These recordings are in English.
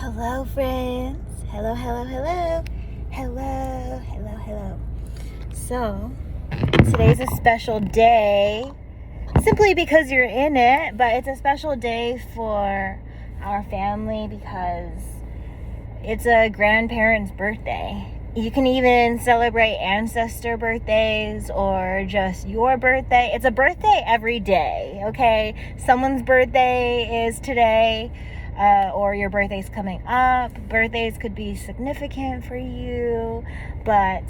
Hello, friends. Hello, hello, hello. Hello, hello, hello. So, today's a special day, simply because you're in it, but it's a special day for our family because it's a grandparent's birthday. You can even celebrate ancestor birthdays or just your birthday. It's a birthday every day, okay? Someone's birthday is today. Or your birthday's coming up. Birthdays could be significant for you, but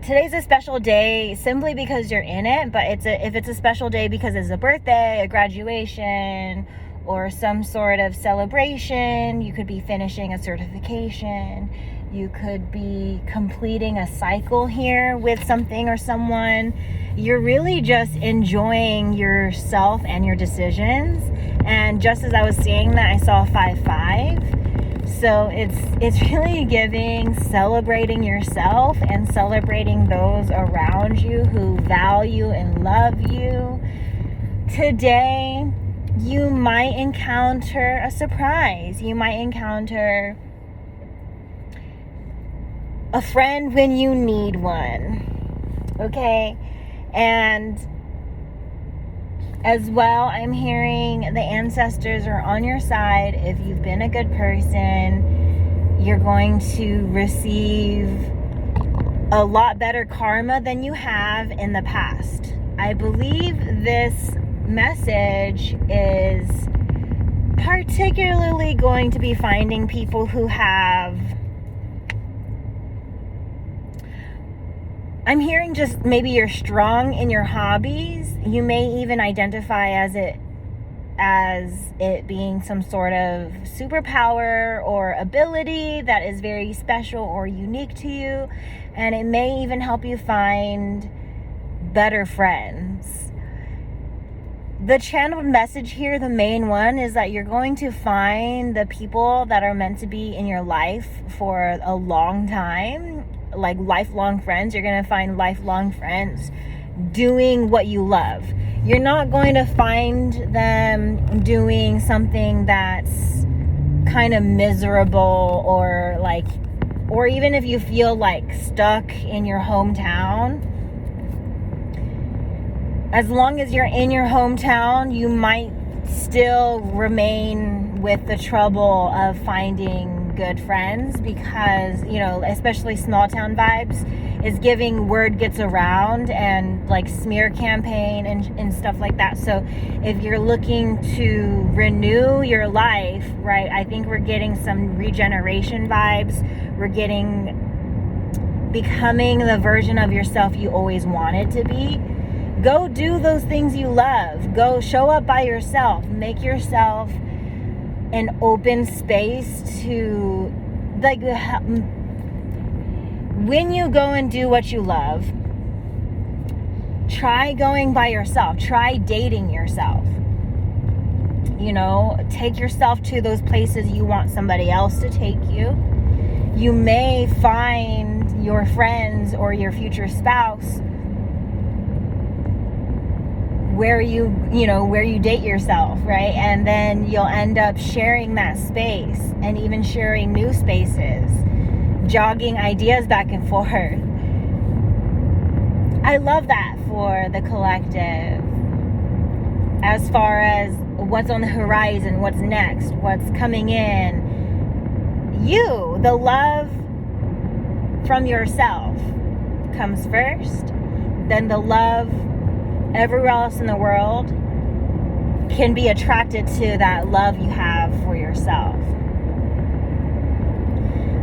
today's a special day simply because you're in it. But if it's a special day because it's a birthday, a graduation, or some sort of celebration, you could be finishing a certification, you could be completing a cycle here with something or someone. You're really just enjoying yourself and your decisions. And just as I was saying that, I saw 5-5. So it's really giving, celebrating yourself and celebrating those around you who value and love you. Today, you might encounter a surprise. You might encounter a friend when you need one. Okay? And as well, I'm hearing the ancestors are on your side. If you've been a good person, you're going to receive a lot better karma than you have in the past. I believe this message is particularly going to be finding people who have... I'm hearing just maybe you're strong in your hobbies. You may even identify as it being some sort of superpower or ability that is very special or unique to you. And it may even help you find better friends. The channeled message here, the main one, is that you're going to find the people that are meant to be in your life for a long time. Like lifelong friends. You're going to find lifelong friends doing what you love. You're not going to find them doing something that's kind of miserable or even if you feel like stuck in your hometown. As long as you're in your hometown, you might still remain with the trouble of finding good friends because, especially small town vibes is giving word gets around and like smear campaign and stuff like that. So if you're looking to renew your life, right, I think we're getting some regeneration vibes. We're becoming the version of yourself you always wanted to be. Go do those things you love. Go show up by yourself. Make yourself an open space to, like, when you go and do what you love, try going by yourself. Try dating yourself. Take yourself to those places you want somebody else to take you. You may find your friends or your future spouse where you date yourself, right? And then you'll end up sharing that space and even sharing new spaces, jogging ideas back and forth. I love that for the collective. As far as what's on the horizon, what's next, what's coming in, the love from yourself comes first, then the love everywhere else in the world can be attracted to that love you have for yourself.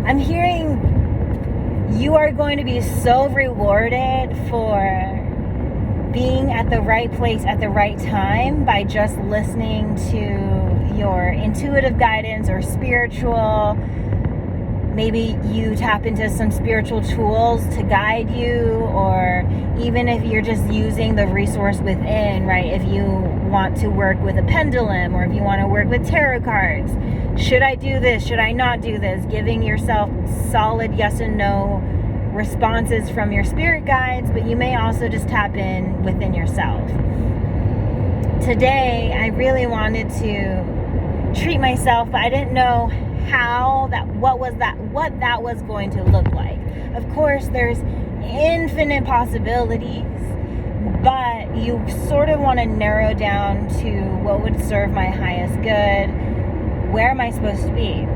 I'm hearing you are going to be so rewarded for being at the right place at the right time by just listening to your intuitive guidance or spiritual. Maybe you tap into some spiritual tools to guide you, or even if you're just using the resource within, right? If you want to work with a pendulum, or if you want to work with tarot cards, should I do this? Should I not do this? Giving yourself solid yes and no responses from your spirit guides, but you may also just tap in within yourself. Today, I really wanted to treat myself, but I didn't know what that was going to look like. Of course, there's infinite possibilities, but you sort of want to narrow down to what would serve my highest good. Where am I supposed to be?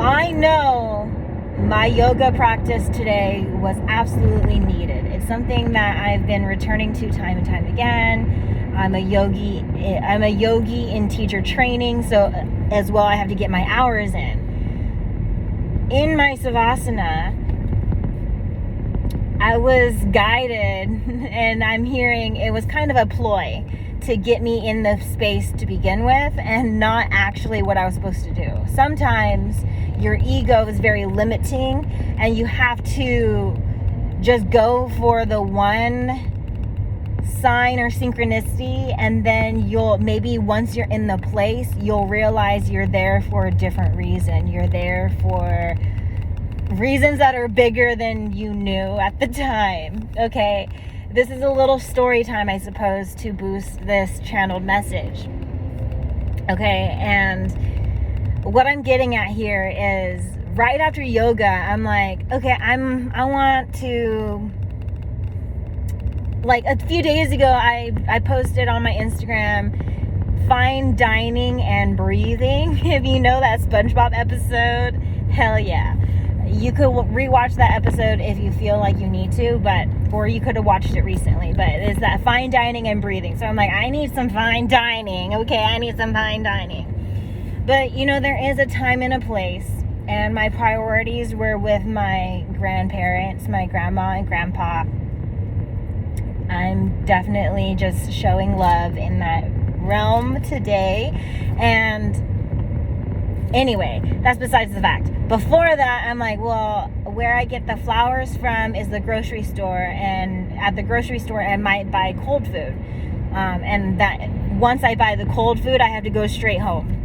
I know my yoga practice today was absolutely needed. It's something that I've been returning to time and time again. I'm a yogi in teacher training, so as well I have to get my hours in. In my savasana, I was guided, and I'm hearing it was kind of a ploy to get me in the space to begin with, and not actually what I was supposed to do. Sometimes your ego is very limiting, and you have to just go for the one sign or synchronicity, and then maybe once you're in the place, you'll realize you're there for a different reason. You're there for reasons that are bigger than you knew at the time. Okay, this is a little story time, I suppose, to boost this channeled message. Okay, and what I'm getting at here is right after yoga, I'm like, okay, I want to, like a few days ago, I posted on my Instagram, fine dining and breathing. If you know that SpongeBob episode, hell yeah. You could rewatch that episode if you feel like you need to, or you could have watched it recently, but it's that fine dining and breathing. So I'm like, I need some fine dining. Okay, I need some fine dining. But there is a time and a place, and my priorities were with my grandparents, my grandma and grandpa. I'm definitely just showing love in that realm today. And anyway, that's besides the fact. Before that, I'm like, well, where I get the flowers from is the grocery store, and at the grocery store I might buy cold food. And that once I buy the cold food, I have to go straight home.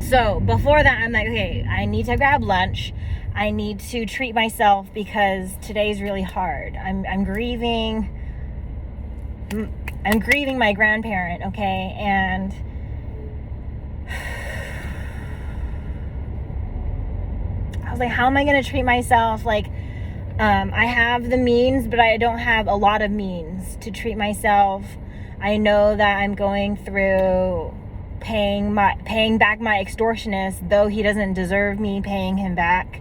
So before that, I'm like, okay, I need to grab lunch. I need to treat myself because today's really hard. I'm grieving my grandparent, okay? And I was like, how am I going to treat myself? Like, I have the means, but I don't have a lot of means to treat myself. I know that I'm going through paying back my extortionist, though he doesn't deserve me paying him back.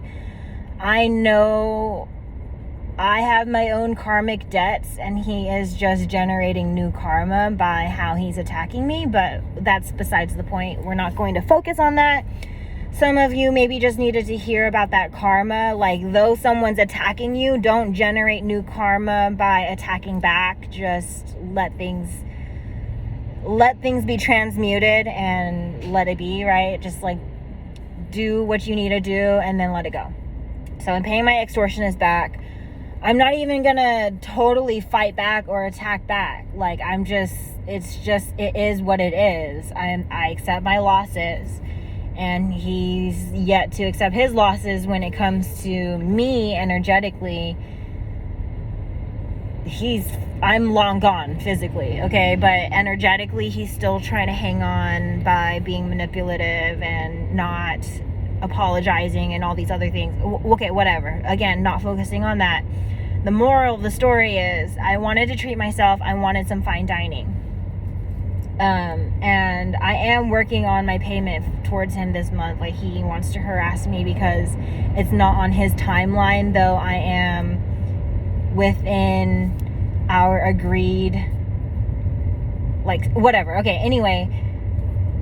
I know I have my own karmic debts, and he is just generating new karma by how he's attacking me, but that's besides the point. We're not going to focus on that. Some of you maybe just needed to hear about that karma. Like, though someone's attacking you, don't generate new karma by attacking back. Just let things be transmuted and let it be, right? Just like do what you need to do and then let it go. So I'm paying my extortionist back. I'm not even gonna totally fight back or attack back. Like, it is what it is. I accept my losses, and he's yet to accept his losses when it comes to me energetically. I'm long gone physically, okay? But energetically, he's still trying to hang on by being manipulative and not apologizing and all these other things. Okay, whatever. Again, not focusing on that. The moral of the story is I wanted to treat myself. I wanted some fine dining. And I am working on my payment towards him this month. Like, he wants to harass me because it's not on his timeline, though I am within our agreed, like, whatever. Okay, anyway,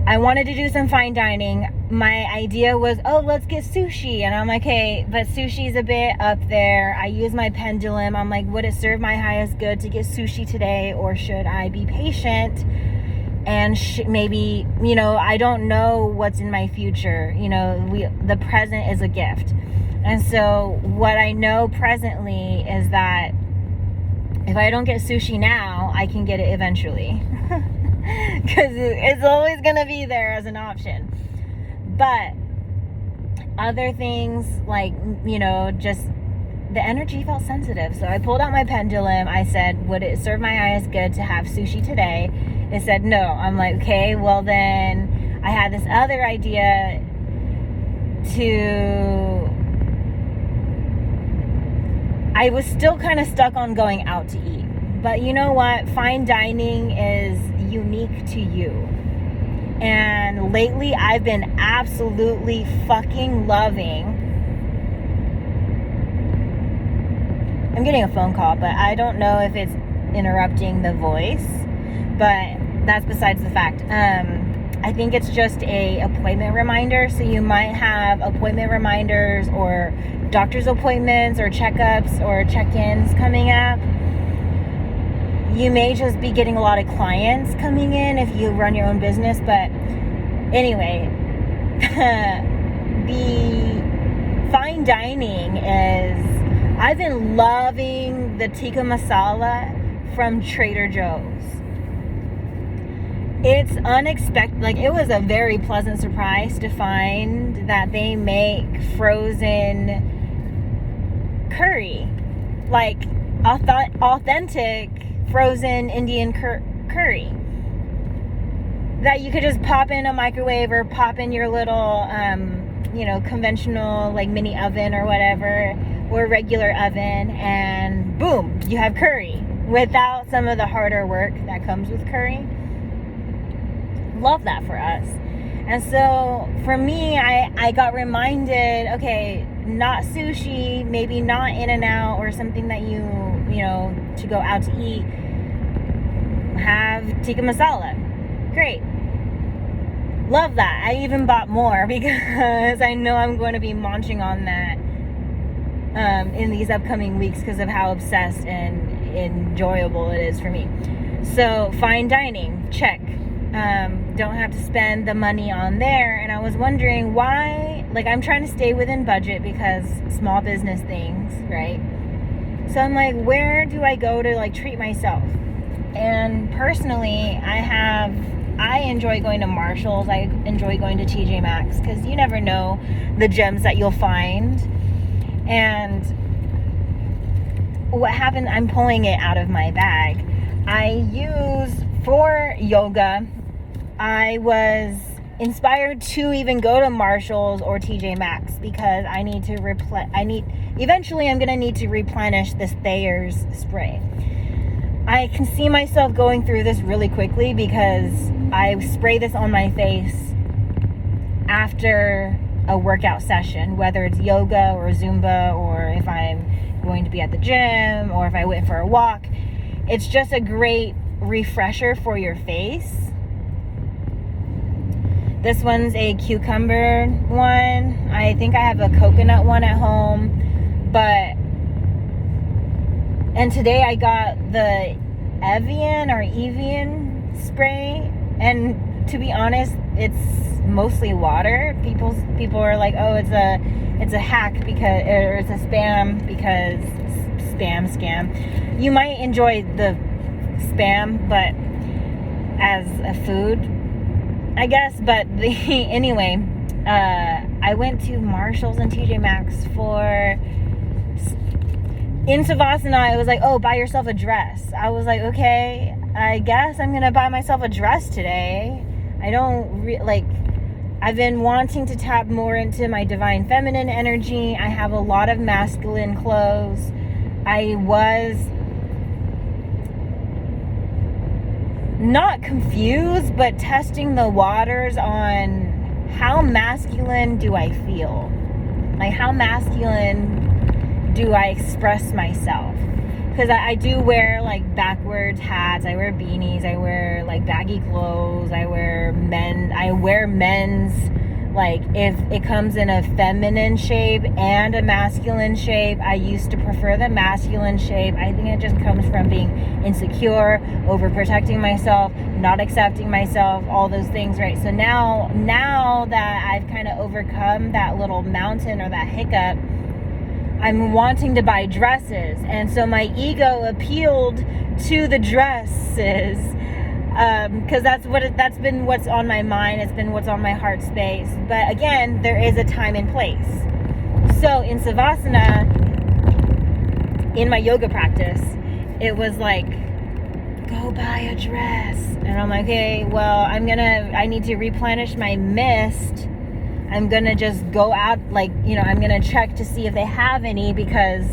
I wanted to do some fine dining. My idea was, let's get sushi. And I'm like, hey, but sushi's a bit up there. I use my pendulum. I'm like, would it serve my highest good to get sushi today, or should I be patient? And maybe, I don't know what's in my future. The present is a gift. And so what I know presently is that if I don't get sushi now, I can get it eventually. Because it's always going to be there as an option. But other things, like, just the energy felt sensitive. So I pulled out my pendulum. I said, would it serve my highest good to have sushi today? It said no. I'm like, okay, well then I had this other idea I was still kind of stuck on going out to eat. But you know what? Fine dining is unique to you. And lately I've been absolutely fucking loving. I'm getting a phone call, but I don't know if it's interrupting the voice. But that's besides the fact. I think it's just a appointment reminder. So you might have appointment reminders or doctor's appointments or checkups or check-ins coming up. You may just be getting a lot of clients coming in if you run your own business. But anyway, the fine dining is, I've been loving the tikka masala from Trader Joe's. It's unexpected. Like, it was a very pleasant surprise to find that they make frozen curry, like authentic frozen Indian curry that you could just pop in a microwave or pop in your little conventional like mini oven or whatever, or regular oven, and boom, you have curry without some of the harder work that comes with curry. Love that for us. And so for me, I got reminded, okay, not sushi, maybe not In-N-Out or something that you to go out to eat. Have tikka masala. Great. Love that. I even bought more because I know I'm going to be munching on that in these upcoming weeks because of how obsessed and enjoyable it is for me. So fine dining, check. Don't have to spend the money on there. And I was wondering why, like, I'm trying to stay within budget because small business things, right? So I'm like, where do I go to like treat myself? And personally, I enjoy going to Marshall's. I enjoy going to TJ Maxx because you never know the gems that you'll find. And what happened, I'm pulling it out of my bag. I use for yoga, I was inspired to even go to Marshall's or TJ Maxx because I need to eventually I'm going to need to replenish this Thayer's spray. I can see myself going through this really quickly because I spray this on my face after a workout session, whether it's yoga or Zumba, or if I'm going to be at the gym, or if I went for a walk. It's just a great refresher for your face. This one's a cucumber one. I think I have a coconut one at home, and today I got the Evian spray, and to be honest, it's mostly water. People are like, oh, it's a hack or it's a spam because scam. You might enjoy the spam, but as a food, I guess. But anyway, I went to Marshall's and TJ Maxx in Savasana. I was like, oh, buy yourself a dress. I was like, okay, I guess I'm gonna buy myself a dress today. I don't I've been wanting to tap more into my divine feminine energy. I have a lot of masculine clothes. I was not confused, but testing the waters on how masculine do I feel? Like, how masculine do I express myself? Because I do wear like backwards hats, I wear beanies, I wear like baggy clothes, I wear men's, like, if it comes in a feminine shape and a masculine shape. I used to prefer the masculine shape. I think it just comes from being insecure, overprotecting myself, not accepting myself, all those things, right? So now that I've kind of overcome that little mountain or that hiccup, I'm wanting to buy dresses. And so my ego appealed to the dresses, because that's been what's on my mind. It's been what's on my heart space. But again, there is a time and place. So in Savasana, in my yoga practice, it was like, go buy a dress. And I'm like, okay, well, I need to replenish my mist. I'm gonna just go out, like, you know, I'm gonna check to see if they have any, because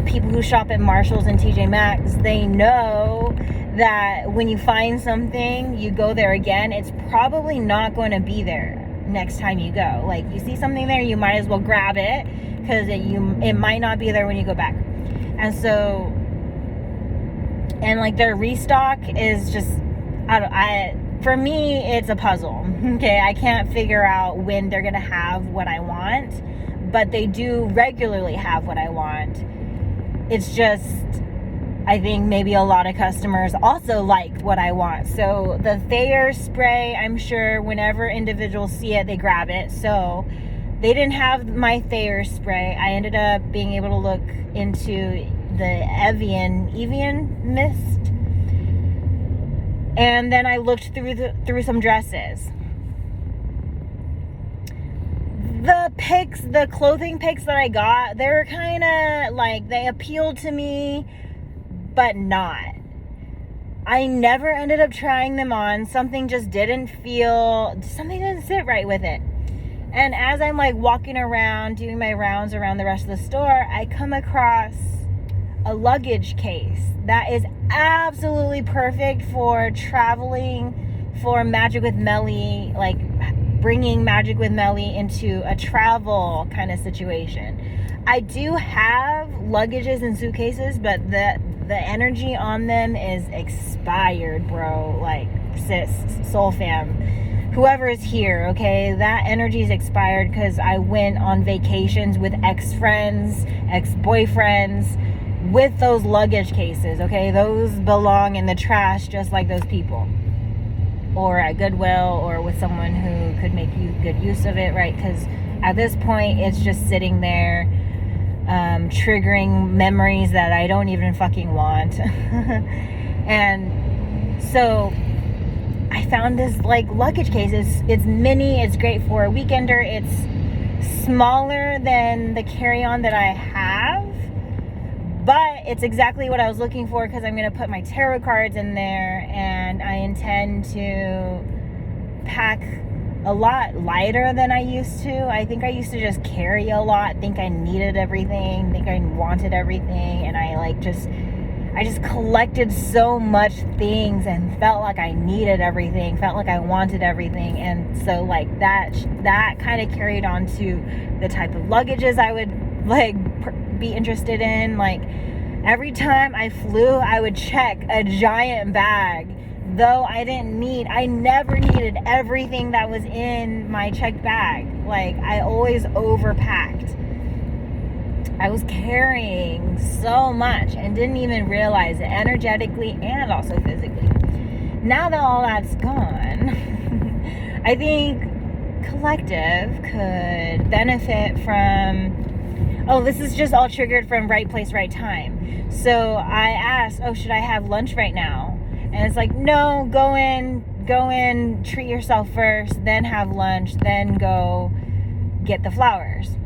people who shop at Marshall's and TJ Maxx, they know that when you find something, you go there again, it's probably not going to be there next time you go. Like, you see something there, you might as well grab it, because it might not be there when you go back. And so, and like, their restock is just, for me, it's a puzzle. Okay, I can't figure out when they're gonna have what I want, but they do regularly have what I want. It's just, I think maybe a lot of customers also like what I want. So the Thayer spray, I'm sure whenever individuals see it, they grab it. So they didn't have my Thayer spray. I ended up being able to look into the Evian mist. And then I looked through some dresses. The clothing picks that I got, they were kind of like, they appealed to me, but not. I never ended up trying them on. Something didn't sit right with it. And as I'm like walking around, doing my rounds around the rest of the store, I come across a luggage case that is absolutely perfect for traveling, for Magic with Melly, like bringing Magic with Melly into a travel kind of situation. I do have luggages and suitcases, but the energy on them is expired, bro. Like, sis, soul fam, whoever is here, okay, that energy is expired, because I went on vacations with ex-friends, ex-boyfriends with those luggage cases, okay? Those belong in the trash, just like those people, or at Goodwill, or with someone who could make good use of it, right? Because at this point, it's just sitting there, triggering memories that I don't even fucking want. And so I found this like luggage case. It's mini, it's great for a weekender. It's smaller than the carry-on that I have, but it's exactly what I was looking for, because I'm going to put my tarot cards in there, and I intend to pack a lot lighter than I used to. I think I used to just carry a lot, think I needed everything, think I wanted everything, and I just collected so much things and felt like I needed everything, felt like I wanted everything. And so like that kind of carried on to the type of luggages I would like be interested in. Like, every time I flew, I would check a giant bag, though I never needed everything that was in my checked bag. Like, I always overpacked. I was carrying so much and didn't even realize it, energetically and also physically. Now that all that's gone, I think collective could benefit from, this is just all triggered from right place, right time. So I asked, should I have lunch right now? And it's like, no, go in, treat yourself first, then have lunch, then go get the flowers.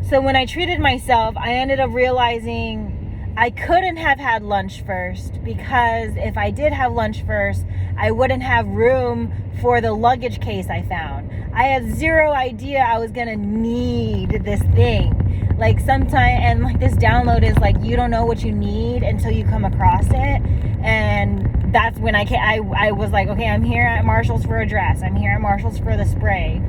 So when I treated myself, I ended up realizing I couldn't have had lunch first, because if I did have lunch first, I wouldn't have room for the luggage case I found. I had zero idea I was gonna need this thing. Like, and like this download is like, you don't know what you need until you come across it. And that's when I was like, okay, I'm here at Marshall's for a dress. I'm here at Marshall's for the spray.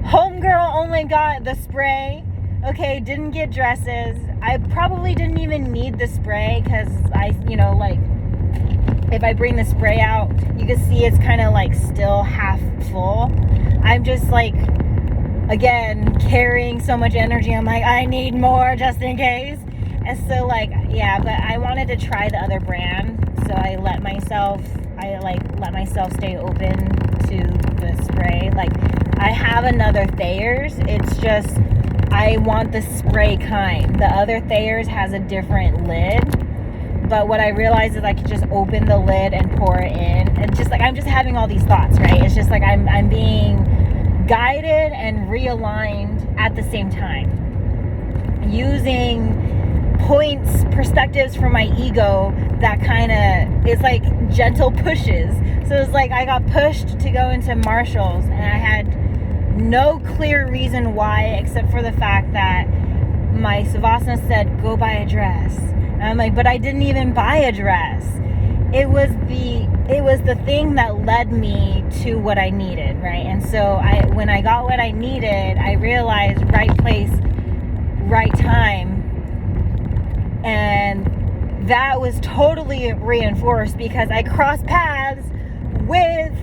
Homegirl only got the spray, okay, didn't get dresses. I probably didn't even need the spray, because if I bring the spray out, you can see it's kind of like still half full. I'm just like, again, carrying so much energy. I'm like, I need more just in case. And so like, yeah, but I wanted to try the other brand, so I let myself stay open to the spray. Like, I have another Thayer's. It's just, I want the spray kind. The other Thayer's has a different lid. But what I realized is I could just open the lid and pour it in. And just like, I'm just having all these thoughts, right? It's just like I'm being guided and realigned at the same time. Using points, perspectives from my ego that kind of is like gentle pushes. So it's like I got pushed to go into Marshall's, and I had no clear reason why, except for the fact that my Savasana said, go buy a dress. And I'm like, but I didn't even buy a dress. It was the thing that led me to what I needed, right? And so when I got what I needed, I realized right place, right time. And that was totally reinforced because I crossed paths with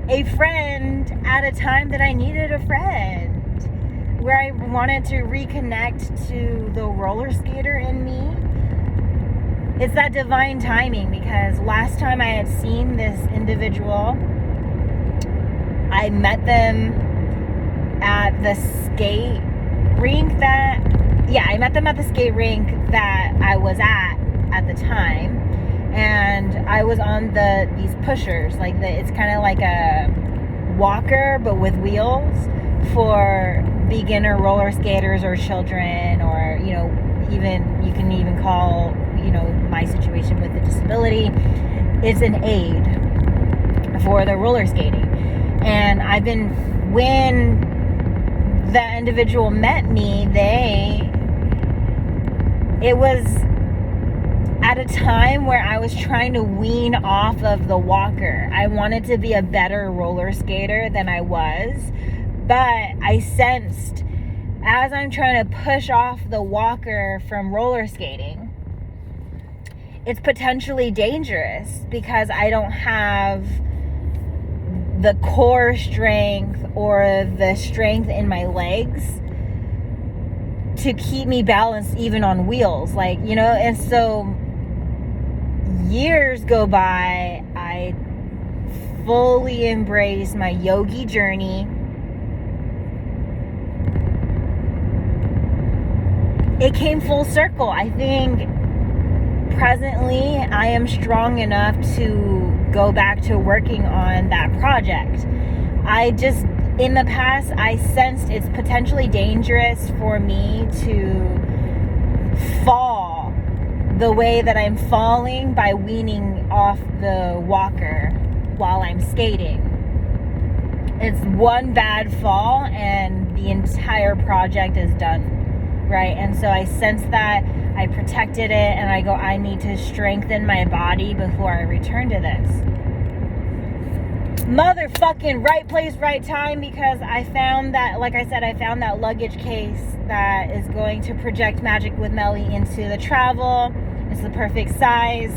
a friend at a time that I needed a friend, where I wanted to reconnect to the roller skater in me. It's that divine timing, because last time I had seen this individual, I met them at the skate rink I met them at the skate rink that I was at the time, and I was on these pushers, it's kind of like a walker but with wheels for beginner roller skaters or children, or even you can even call my situation with a disability, it's an aid for the roller skating. And when the individual met me, it was at a time where I was trying to wean off of the walker. I wanted to be a better roller skater than I was, but I sensed as I'm trying to push off the walker from roller skating, it's potentially dangerous because I don't have the core strength or the strength in my legs to keep me balanced even on wheels, and so years go by. I fully embrace my yogi journey. It came full circle. I think presently I am strong enough to go back to working on that project. In the past, I sensed it's potentially dangerous for me to fall the way that I'm falling by weaning off the walker while I'm skating. It's one bad fall and the entire project is done, right? And so I sensed that, I protected it, and I go, I need to strengthen my body before I return to this. Motherfucking right place, right time, because I found that, like I said, I found that luggage case that is going to project MagicWithMelly into the travel. It's the perfect size.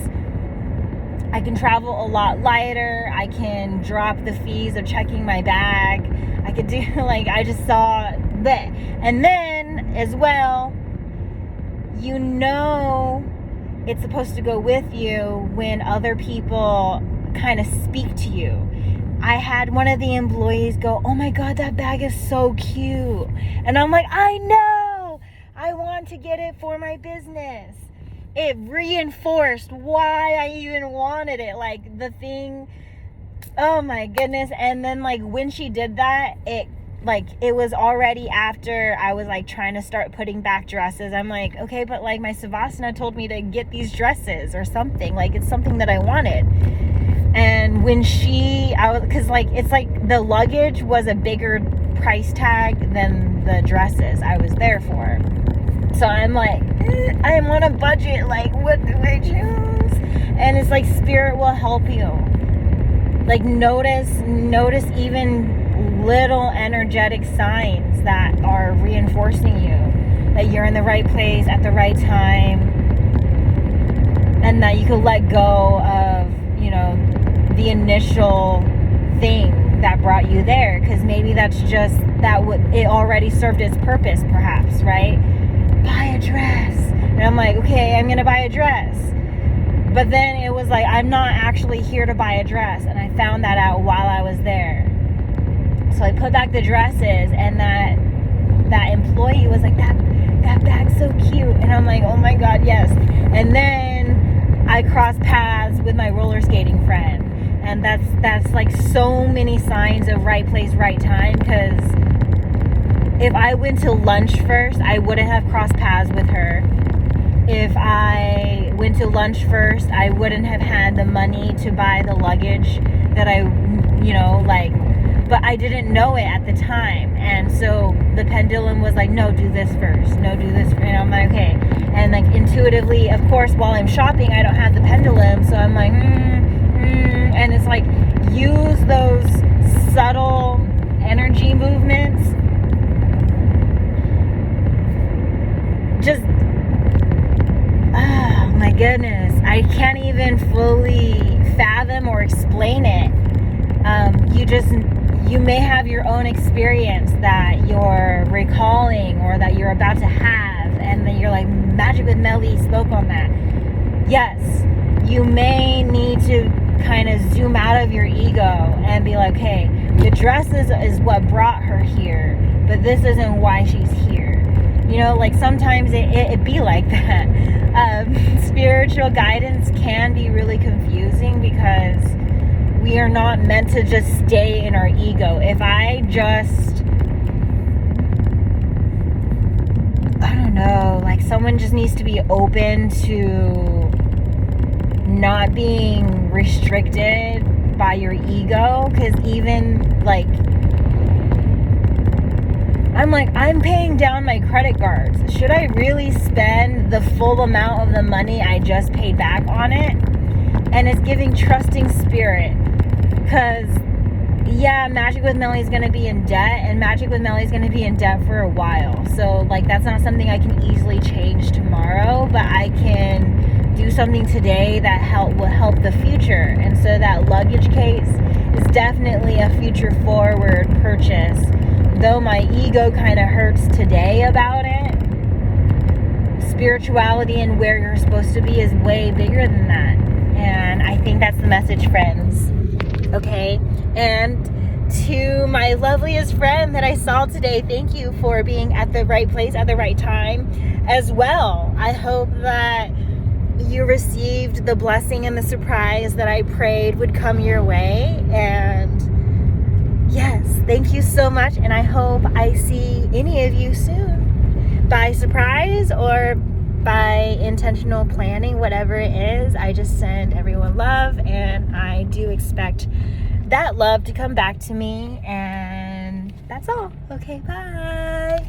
I can travel a lot lighter. I can drop the fees of checking my bag. I could do, I just saw that. And then, as well, it's supposed to go with you when other people kind of speak to you. I had one of the employees go, oh my God, that bag is so cute. And I'm like, I know, I want to get it for my business. It reinforced why I even wanted it. The thing, oh my goodness. And then when she did that, it was already after I was trying to start putting back dresses. I'm like, okay, but my Savasana told me to get these dresses or something. It's something that I wanted. And when it's the luggage was a bigger price tag than the dresses I was there for. So I'm like, I'm on a budget. What do I choose? And it's spirit will help you. Notice even little energetic signs that are reinforcing you that you're in the right place at the right time, and that you can let go of the initial thing that brought you there, because maybe that's just it already served its purpose, perhaps, right? Buy a dress. And I'm like, okay, I'm gonna buy a dress. But then it was I'm not actually here to buy a dress, and I found that out while I was there. So I put back the dresses, and that employee was like, that bag's so cute. And I'm like, oh my God, yes. And then I crossed paths with my roller skating friend. And that's so many signs of right place, right time, because if I went to lunch first, I wouldn't have crossed paths with her. if I went to lunch first, I wouldn't have had the money to buy the luggage that I, like, but I didn't know it at the time. And so the pendulum was like, no, do this first. No, do this. And I'm like, okay. And like intuitively, of course, while I'm shopping, I don't have the pendulum. So I'm like, and it's like, use those subtle energy movements. Just, oh my goodness. I can't even fully fathom or explain it. You may have your own experience that you're recalling or that you're about to have, and then you're like, Magic with Melly spoke on that. Yes, you may need to kind of zoom out of your ego and be like, hey, the dress is what brought her here, but this isn't why she's here. Like sometimes it be like that. Spiritual guidance can be really confusing because we are not meant to just stay in our ego. If I just, I don't know, like someone just needs to be open to not being restricted by your ego, because even like, I'm paying down my credit cards. Should I really spend the full amount of the money I just paid back on it? And it's giving trusting spirit. Because, yeah, Magic with Melly is going to be in debt, and Magic with Melly is going to be in debt for a while. So, like, that's not something I can easily change tomorrow, but I can do something today that will help the future. And so that luggage case is definitely a future forward purchase. Though my ego kind of hurts today about it, spirituality and where you're supposed to be is way bigger than that. And I think that's the message, friends. Okay? And to my loveliest friend that I saw today, thank you for being at the right place at the right time as well. I hope that you received the blessing and the surprise that I prayed would come your way. And yes, thank you so much, and I hope I see any of you soon. By surprise or by intentional planning, whatever it is, I just send everyone love, and I do expect that love to come back to me, and that's all. Okay, bye.